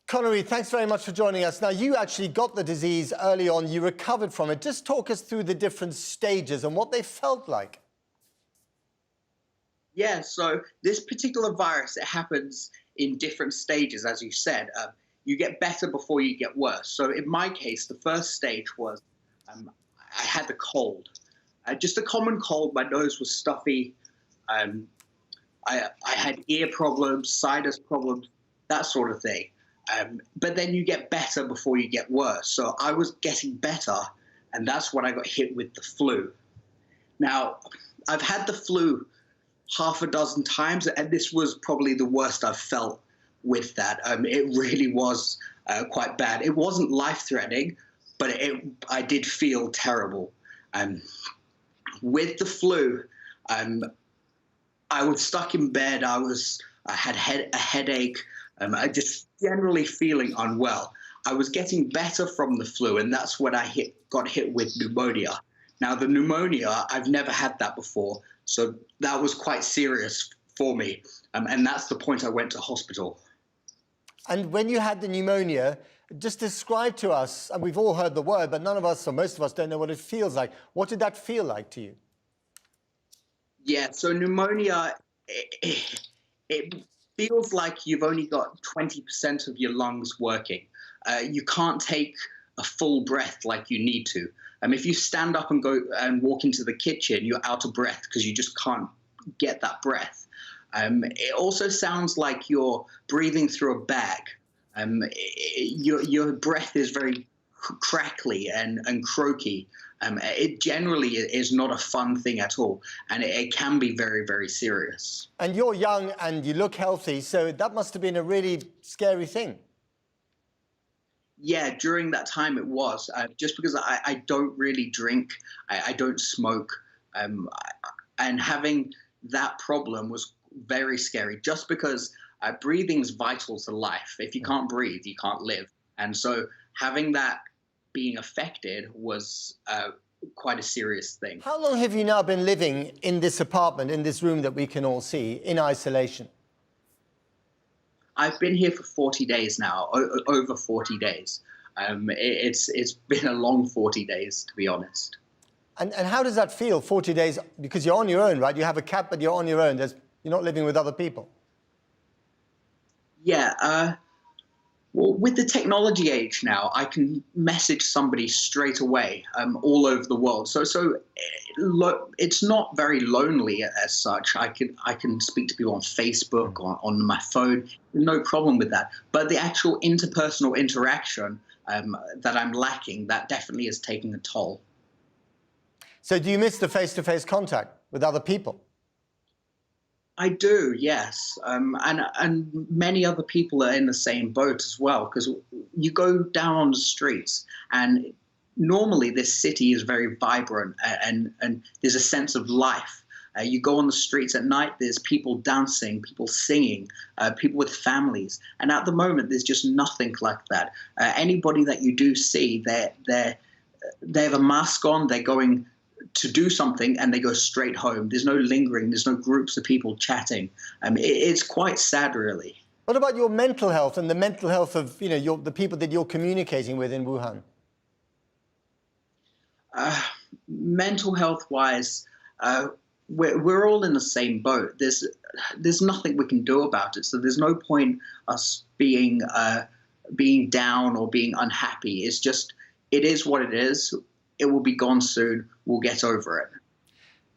Connery, thanks very much for joining us. Now, you actually got the disease early on. You recovered from it. Just talk us through the different stages and what they felt like. Yeah, so this particular virus, it happens in different stages, as you said. You get better before you get worse. So in my case, the first stage was I had the cold. Just a common cold. My nose was stuffy. I had ear problems, sinus problems, that sort of thing. But then you get better before you get worse. So I was getting better, and that's when I got hit with the flu. Now, I've had the flu half a dozen times, and this was probably the worst I've felt with that. It really was quite bad. It wasn't life-threatening, but I did feel terrible. With the flu, I was stuck in bed. I had a headache. I just generally feeling unwell. I was getting better from the flu, and that's when I got hit with pneumonia. Now, the pneumonia, I've never had that before, so that was quite serious for me, and that's the point I went to hospital. And when you had the pneumonia, just describe to us, and we've all heard the word, but none of us, or most of us, don't know what it feels like. What did that feel like to you? Yeah, so pneumonia, it feels like you've only got 20% of your lungs working. You can't take a full breath like you need to. If you stand up and go and walk into the kitchen, you're out of breath because you just can't get that breath. It also sounds like you're breathing through a bag. Your breath is very crackly and croaky. It generally is not a fun thing at all, and it can be very, very serious. And you're young and you look healthy, so that must have been a really scary thing. Yeah, during that time it was, just because I don't really drink, I don't smoke, and having that problem was very scary, just because breathing's vital to life. If you can't breathe, you can't live. And so having that being affected was quite a serious thing. How long have you now been living in this apartment, in this room that we can all see, in isolation? I've been here for 40 days now, over 40 days. It's been a long 40 days, to be honest. And how does that feel, 40 days? Because you're on your own, right? You have a cat, but you're on your own. You're not living with other people. Yeah, well, with the technology age now, I can message somebody straight away all over the world. So it's not very lonely as such. I can speak to people on Facebook, on my phone. No problem with that. But the actual interpersonal interaction that I'm lacking, that definitely is taking a toll. So do you miss the face-to-face contact with other people? I do, yes, and many other people are in the same boat as well, because you go down on the streets, and normally this city is very vibrant, and there's a sense of life. You go on the streets at night, there's people dancing, people singing, people with families, and at the moment there's just nothing like that. Anybody that you do see, they have a mask on, they're going to do something and they go straight home. There's no lingering, there's no groups of people chatting. It's quite sad, really. What about your mental health and the mental health of the people that you're communicating with in Wuhan? Mental health-wise, we're all in the same boat. There's nothing we can do about it, so there's no point us being down or being unhappy. It's just, it is what it is. It will be gone soon. We'll get over it.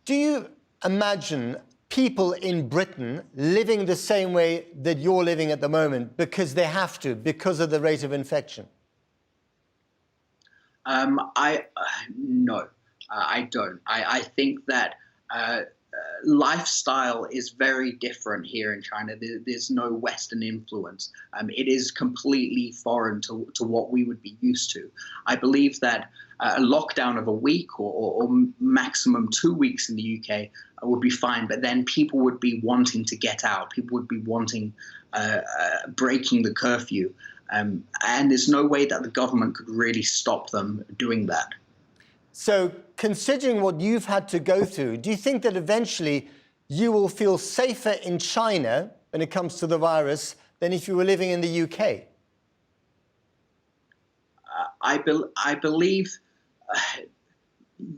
Do you imagine people in Britain living the same way that you're living at the moment because they have to, because of the rate of infection? No, I don't. I think that lifestyle is very different here in China. There's no Western influence. It is completely foreign to what we would be used to. I believe that a lockdown of a week or maximum 2 weeks in the UK would be fine, but then people would be wanting to get out. People would be wanting breaking the curfew. And there's no way that the government could really stop them doing that. So considering what you've had to go through, do you think that eventually you will feel safer in China when it comes to the virus than if you were living in the UK? I believe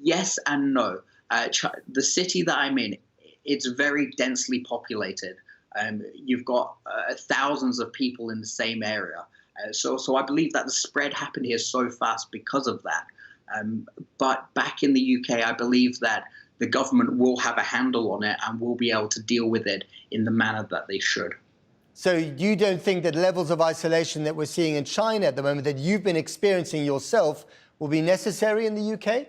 yes and no. The city that I'm in, it's very densely populated. You've got thousands of people in the same area. So I believe that the spread happened here so fast because of that. But back in the UK, I believe that the government will have a handle on it and will be able to deal with it in the manner that they should. So you don't think that levels of isolation that we're seeing in China at the moment, that you've been experiencing yourself, will be necessary in the UK?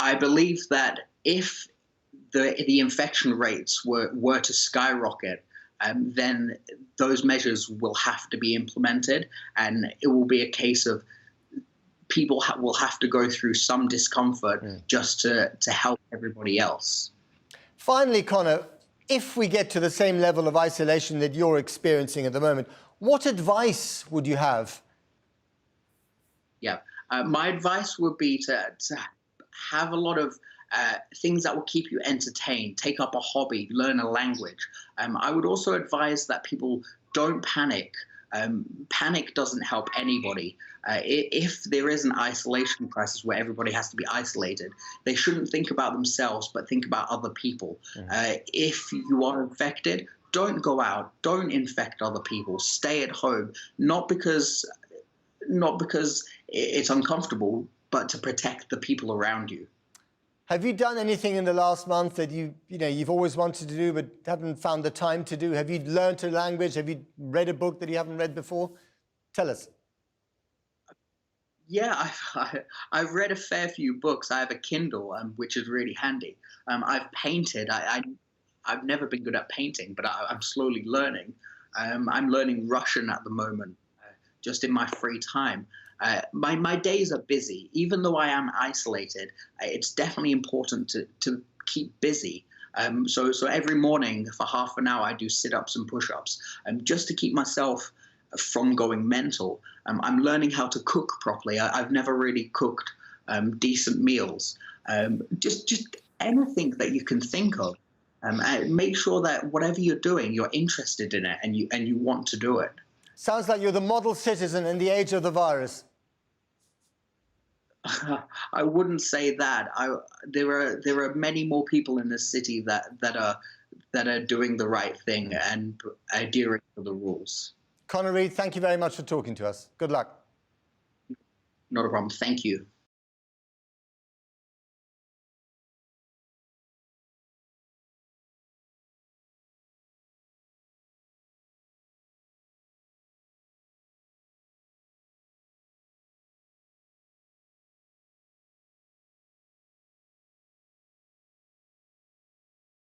I believe that if the infection rates were to skyrocket, then those measures will have to be implemented, and it will be a case of people will have to go through some discomfort just to help everybody else. Finally, Connor, if we get to the same level of isolation that you're experiencing at the moment, what advice would you have? Yeah, my advice would be to have a lot of things that will keep you entertained, take up a hobby, learn a language. I would also advise that people don't panic. Panic doesn't help anybody. If there is an isolation crisis where everybody has to be isolated, they shouldn't think about themselves, but think about other people. If you are infected, don't go out, don't infect other people, stay at home, not because it's uncomfortable, but to protect the people around you. Have you done anything in the last month that you've always wanted to do but haven't found the time to do? Have you learned a language? Have you read a book that you haven't read before? Tell us. Yeah, I've read a fair few books. I have a Kindle, which is really handy. I've painted. I've never been good at painting, but I'm slowly learning. I'm learning Russian at the moment, just in my free time. My days are busy. Even though I am isolated, it's definitely important to keep busy. So every morning for half an hour, I do sit-ups and push-ups, just to keep myself from going mental. I'm learning how to cook properly. I've never really cooked decent meals. Just anything that you can think of. Make sure that whatever you're doing, you're interested in it and you want to do it. Sounds like you're the model citizen in the age of the virus. I wouldn't say that. There are many more people in this city that are doing the right thing and adhering to the rules. Connor Reid, thank you very much for talking to us. Good luck. Not a problem. Thank you.